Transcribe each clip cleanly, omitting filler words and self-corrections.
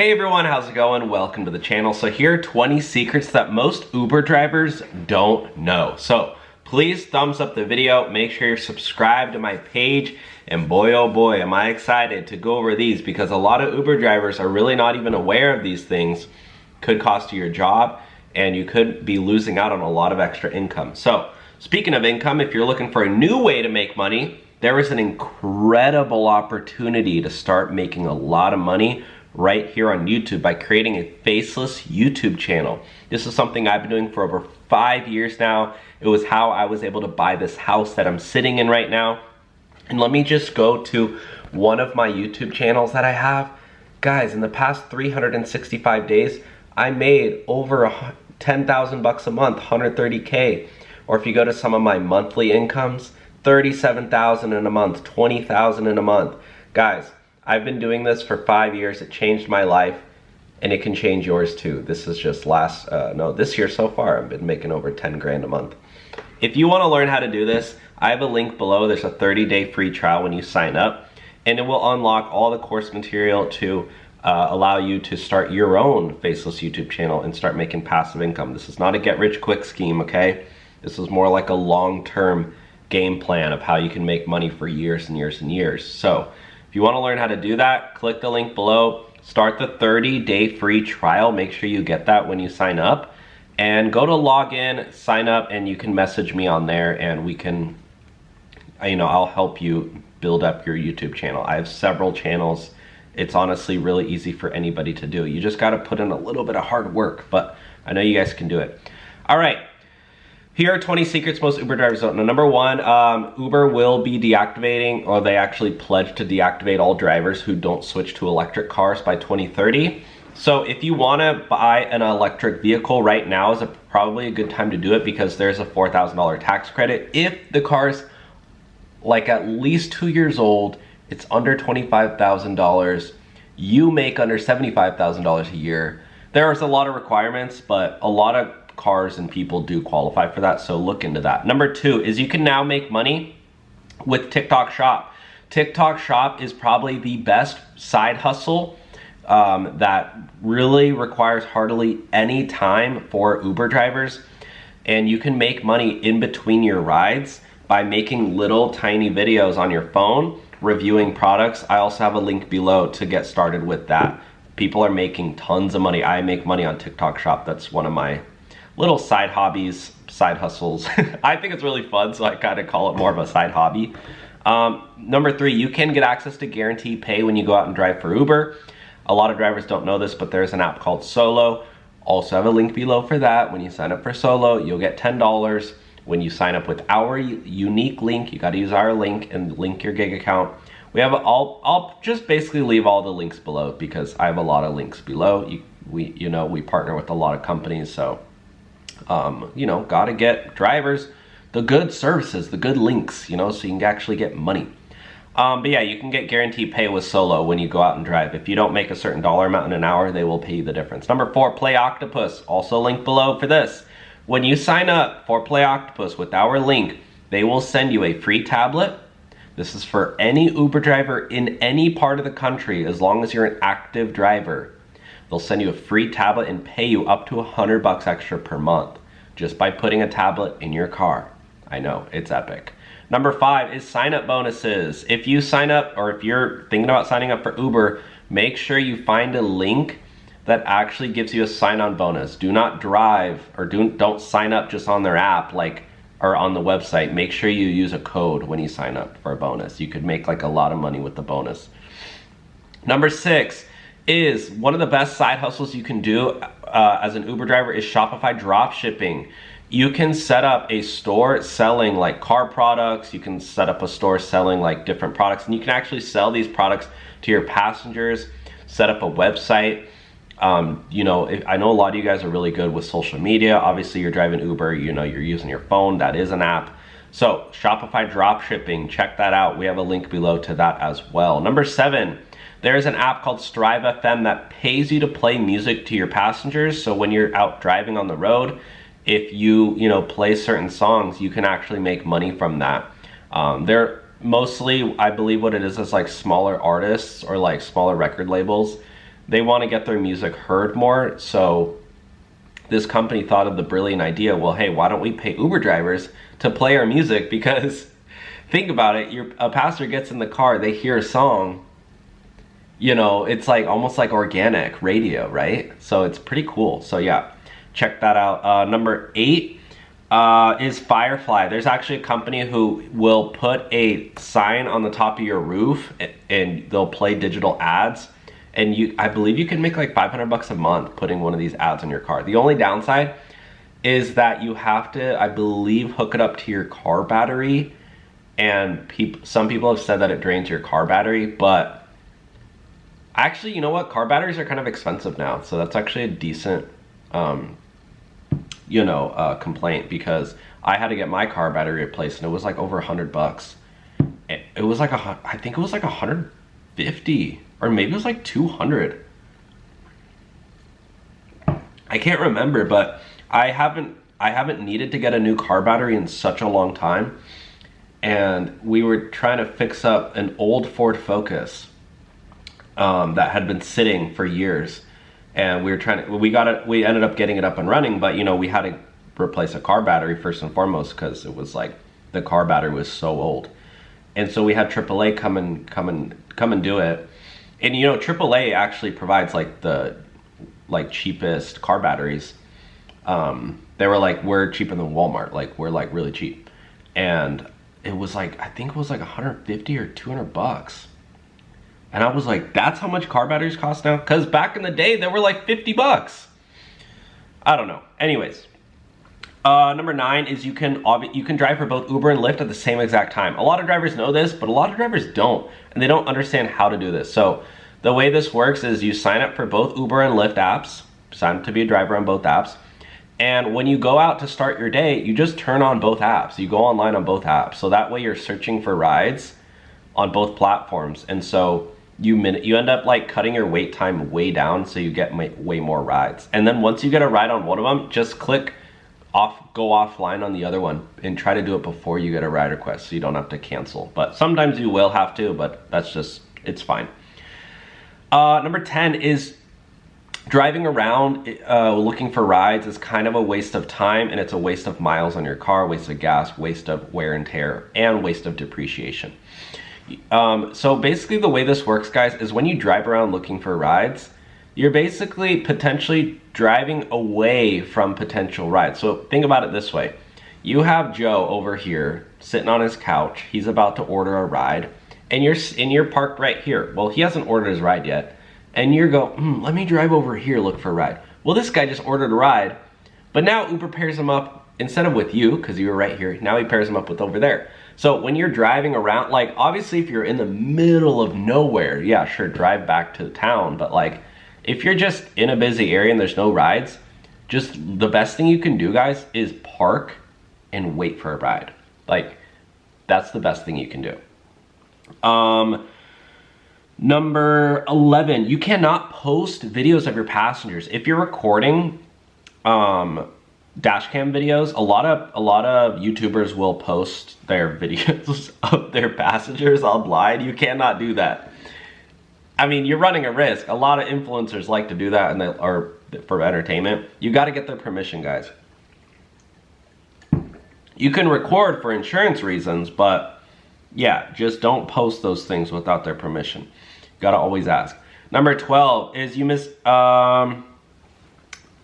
Hey everyone, how's it going? Welcome to the channel. So here are 20 secrets that most Uber drivers don't know. So please thumbs up the video, make sure you're subscribed to my page, and boy oh boy am I excited to go over these because a lot of Uber drivers are really not even aware of these things. Could cost you your job and you could be losing out on a lot of extra income. So speaking of income, if you're looking for a new way to make money, there is an incredible opportunity to start making a lot of money right here on YouTube by creating a faceless YouTube channel. This is something I've been doing for over 5 years now. It was how I was able to buy this house that I'm sitting in right now. And let me just go to one of my YouTube channels that I have. Guys, in the past 365 days, I made over 10,000 bucks a month, 130K. Or if you go to some of my monthly incomes, 37,000 in a month, 20,000 in a month. Guys, I've been doing this for 5 years. It changed my life and it can change yours too. This is just this year so far, I've been making over 10 grand a month. If you want to learn how to do this, I have a link below. There's a 30-day free trial when you sign up, and it will unlock all the course material to allow you to start your own faceless YouTube channel and start making passive income. This is not a get-rich-quick scheme, okay? This is more like a long-term game plan of how you can make money for years and years and years. So if you want to learn how to do that, click the link below, start the 30-day free trial. Make sure you get that when you sign up, and go to login, sign up, and you can message me on there and we can, I'll help you build up your YouTube channel. I have several channels. It's honestly really easy for anybody to do. You just got to put in a little bit of hard work, but I know you guys can do it. All right. Here are 20 secrets most Uber drivers don't know. Number one, Uber will be deactivating, or they actually pledge to deactivate all drivers who don't switch to electric cars by 2030. So if you want to buy an electric vehicle right now is probably a good time to do it because there's a $4,000 tax credit. If the car's like at least 2 years old, it's under $25,000, you make under $75,000 a year. There's a lot of requirements, but a lot of cars and people do qualify for that, so look into that. Number two is you can now make money with TikTok Shop. TikTok Shop is probably the best side hustle that really requires hardly any time for Uber drivers, and you can make money in between your rides by making little tiny videos on your phone reviewing products. I also have a link below to get started with that. People are making tons of money. I make money on TikTok Shop. That's one of my little side hobbies, side hustles. I think it's really fun, so I kind of call it more of a side hobby. Number three, you can get access to guaranteed pay when you go out and drive for Uber. A lot of drivers don't know this, but there's an app called Solo. Also have a link below for that. When you sign up for Solo, you'll get $10. When you sign up with our unique link, you got to use our link and link your gig account. We have I'll just basically leave all the links below because I have a lot of links below. We partner with a lot of companies, so gotta get drivers the good services, the good links, so you can actually get money. But yeah, you can get guaranteed pay with Solo when you go out and drive. If you don't make a certain dollar amount in an hour, they will pay you the difference. Number four, Play Octopus. Also link below for this. When you sign up for Play Octopus with our link, they will send you a free tablet. This is for any Uber driver in any part of the country, as long as you're an active driver. They'll send you a free tablet and pay you up to $100 extra per month just by putting a tablet in your car. I know, it's epic. Number five is sign-up bonuses. If you sign up, or if you're thinking about signing up for Uber, make sure you find a link that actually gives you a sign-on bonus. Do not drive, or don't sign up just on their app or on the website. Make sure you use a code when you sign up for a bonus. You could make like a lot of money with the bonus. Number six is one of the best side hustles you can do as an Uber driver is Shopify drop shipping. You can set up a store selling like car products. You can set up a store selling like different products, and you can actually sell these products to your passengers, set up a website. I know a lot of you guys are really good with social media. Obviously you're driving Uber, you're using your phone. That is an app. So Shopify drop shipping, check that out. We have a link below to that as well. Number seven, there's an app called Strive FM that pays you to play music to your passengers. So when you're out driving on the road, if you play certain songs, you can actually make money from that. They're mostly, I believe what it is like smaller artists or like smaller record labels they want to get their music heard more. So this company thought of the brilliant idea, well, hey, why don't we pay Uber drivers to play our music? Because think about it, a passenger gets in the car, they hear a song, you know, it's like almost like organic radio, right? So it's pretty cool. So yeah, check that out. Number 8 is Firefly. There's actually a company who will put a sign on the top of your roof and they'll play digital ads. And I believe you can make like 500 bucks a month putting one of these ads on your car. The only downside is that you have to, I believe, hook it up to your car battery. And some people have said that it drains your car battery, but actually, you know what? Car batteries are kind of expensive now. So that's actually a decent, you know, complaint, because I had to get my car battery replaced and it was like over 100 bucks. It was like, I think it was like 150. Or maybe it was like 200. I can't remember, but I haven't needed to get a new car battery in such a long time. And we were trying to fix up an old Ford Focus that had been sitting for years. And we ended up getting it up and running, but you know, we had to replace a car battery first and foremost, because it was like the car battery was so old. And so we had AAA come and do it. And you know, AAA actually provides like the cheapest car batteries. They were like, we're cheaper than Walmart, like we're like really cheap. And it was like, I think it was like 150 or 200 bucks. And I was like, that's how much car batteries cost now? Because back in the day, they were like 50 bucks. I don't know. Anyways, number 9 is you can drive for both Uber and Lyft at the same exact time. A lot of drivers know this, but a lot of drivers don't, and they don't understand how to do this. So the way this works is you sign up for both Uber and Lyft apps, sign up to be a driver on both apps, and when you go out to start your day, you just turn on both apps. You go online on both apps, so that way you're searching for rides on both platforms, and so you end up like cutting your wait time way down, so you get way more rides. And then once you get a ride on one of them, just go offline on the other one and try to do it before you get a ride request, so you don't have to cancel. But sometimes you will have to, but that's just, it's fine. Number 10 is driving around looking for rides is kind of a waste of time, and it's a waste of miles on your car, waste of gas, waste of wear and tear, and waste of depreciation. So basically the way this works, guys, is when you drive around looking for rides, you're basically potentially driving away from potential rides. So think about it this way. You have Joe over here sitting on his couch. He's about to order a ride, and you're parked right here. Well, he hasn't ordered his ride yet. And you go, let me drive over here, look for a ride. Well, this guy just ordered a ride, but now Uber pairs him up, instead of with you, because you were right here, now he pairs him up with over there. So when you're driving around, like obviously if you're in the middle of nowhere, yeah, sure, drive back to the town. But like if you're just in a busy area and there's no rides, just the best thing you can do, guys, is park and wait for a ride. Like that's the best thing you can do. Number 11, you cannot post videos of your passengers. If you're recording dash cam videos, a lot of YouTubers will post their videos of their passengers online. You cannot do that. I mean, you're running a risk. A lot of influencers like to do that, and they are for entertainment. You got to get their permission, guys. You can record for insurance reasons, but yeah, just don't post those things without their permission. Gotta always ask. Number 12 is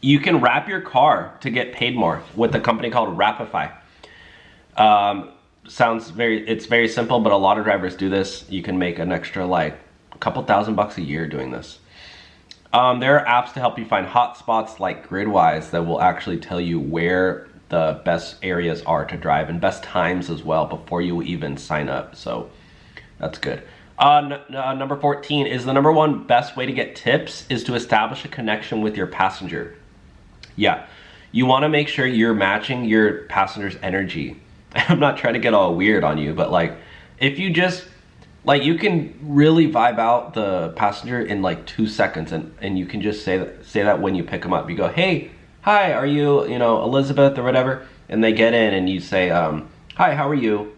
you can wrap your car to get paid more with a company called Wrapify. It's very simple, but a lot of drivers do this. You can make an extra like a couple $1,000 a year doing this. There are apps to help you find hot spots like Gridwise that will actually tell you where the best areas are to drive and best times as well before you even sign up. So that's good. Number 14 is the number one best way to get tips is to establish a connection with your passenger. Yeah, you want to make sure you're matching your passenger's energy. I'm not trying to get all weird on you, but like if you just like, you can really vibe out the passenger in like 2 seconds, and you can just say that when you pick them up. You go, hey, hi, are you Elizabeth or whatever, and they get in and you say, hi, how are you?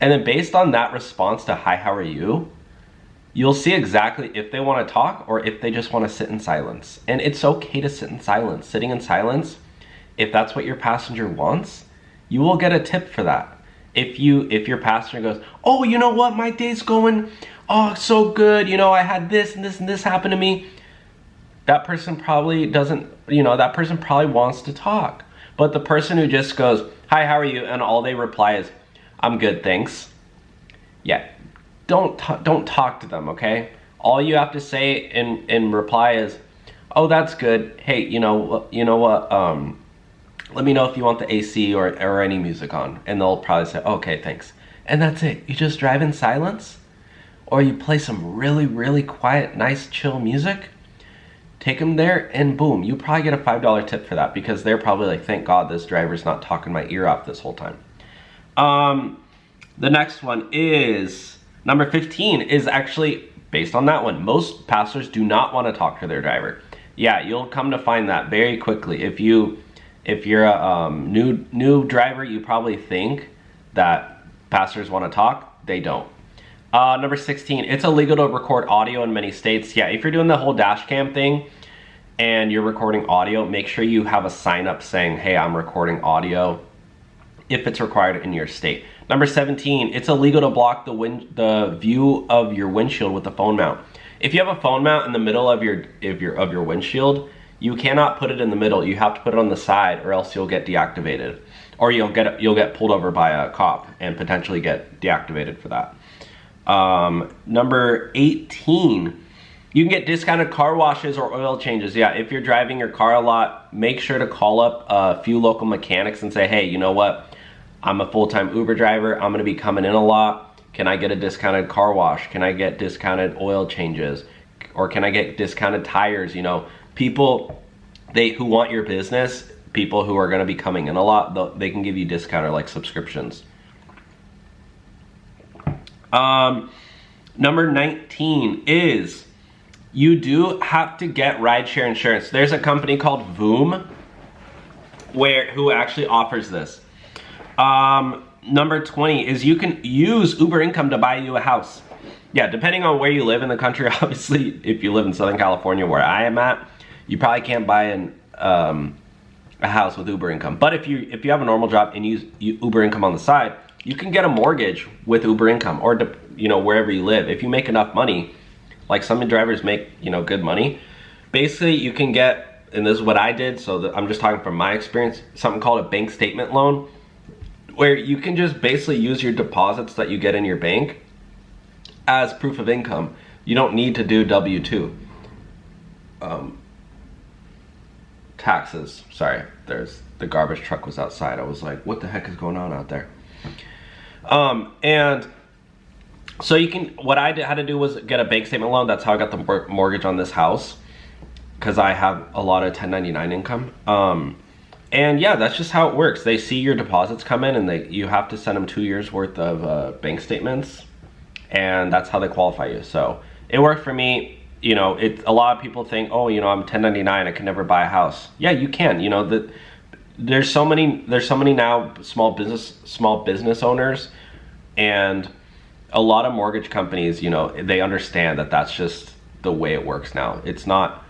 And then based on that response to hi, how are you, you'll see exactly if they want to talk or if they just want to sit in silence. And it's okay to sit in silence. Sitting in silence, if that's what your passenger wants, you will get a tip for that. If your passenger goes, oh, you know what, my day's going, oh, so good, you know, I had this and this and this happen to me. That person probably doesn't, you know, that person probably wants to talk. But the person who just goes, hi, how are you? And all they reply is, I'm good, thanks. Yeah, don't talk to them, okay? All you have to say in reply is, oh, that's good. Hey, you know what, let me know if you want the AC or any music on. And they'll probably say, okay, thanks. And that's it. You just drive in silence, or you play some really, really quiet, nice, chill music. Take them there and boom, you probably get a $5 tip for that, because they're probably like, thank God this driver's not talking my ear off this whole time. The next one is, number 15 is actually based on that one. Most passengers do not want to talk to their driver. Yeah, you'll come to find that very quickly. If you're a new driver, you probably think that passengers want to talk. They don't. Number 16, it's illegal to record audio in many states. Yeah, if you're doing the whole dash cam thing and you're recording audio, make sure you have a sign up saying, hey, I'm recording audio, if it's required in your state. Number 17, it's illegal to block the view of your windshield with a phone mount. If you have a phone mount in the middle of your windshield, you cannot put it in the middle. You have to put it on the side, or else you'll get deactivated, or you'll get pulled over by a cop and potentially get deactivated for that. Number 18, you can get discounted car washes or oil changes. Yeah, if you're driving your car a lot, make sure to call up a few local mechanics and say, hey, you know what? I'm a full-time Uber driver. I'm gonna be coming in a lot. Can I get a discounted car wash? Can I get discounted oil changes? Or can I get discounted tires? You know, people who want your business, people who are gonna be coming in a lot, they can give you discounted like subscriptions. Number 19 is, you do have to get rideshare insurance. There's a company called Voom who actually offers this. Number 20 is, you can use Uber income to buy you a house. Yeah, depending on where you live in the country, obviously, if you live in Southern California where I am at, you probably can't buy a house with Uber income. But if you have a normal job and use Uber income on the side, you can get a mortgage with Uber income, or you know, wherever you live. If you make enough money, like some drivers make, you know, good money, basically you can get, and this is what I did, so I'm just talking from my experience, something called a bank statement loan, where you can just basically use your deposits that you get in your bank as proof of income. You don't need to do W-2. Taxes, sorry, the garbage truck was outside. I was like, what the heck is going on out there? And so what I had to do was get a bank statement loan. That's how I got the mortgage on this house, because I have a lot of 1099 income. And yeah, that's just how it works. They see your deposits come in, and you have to send them 2 years worth of bank statements, and that's how they qualify you. So it worked for me. You know, a lot of people think, oh, you know, I'm 1099, I can never buy a house. Yeah, you can. You know, there's so many now small business owners, and a lot of mortgage companies, you know, they understand that that's just the way it works now. It's not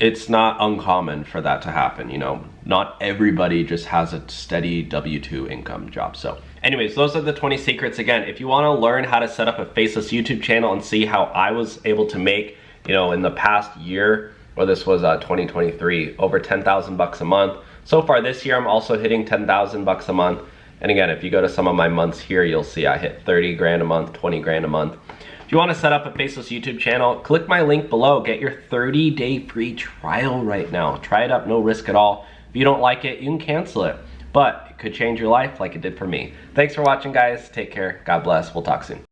uncommon for that to happen, you know. Not everybody just has a steady W-2 income job. So anyways, those are the 20 secrets. Again, if you want to learn how to set up a faceless YouTube channel and see how I was able to make, you know, in the past year, or this was 2023, over 10,000 bucks a month. So far this year, I'm also hitting 10,000 bucks a month. And again, if you go to some of my months here, you'll see I hit 30 grand a month, 20 grand a month. If you want to set up a faceless YouTube channel, click my link below. Get your 30-day free trial right now. Try it up, no risk at all. If you don't like it, you can cancel it. But it could change your life like it did for me. Thanks for watching, guys. Take care. God bless. We'll talk soon.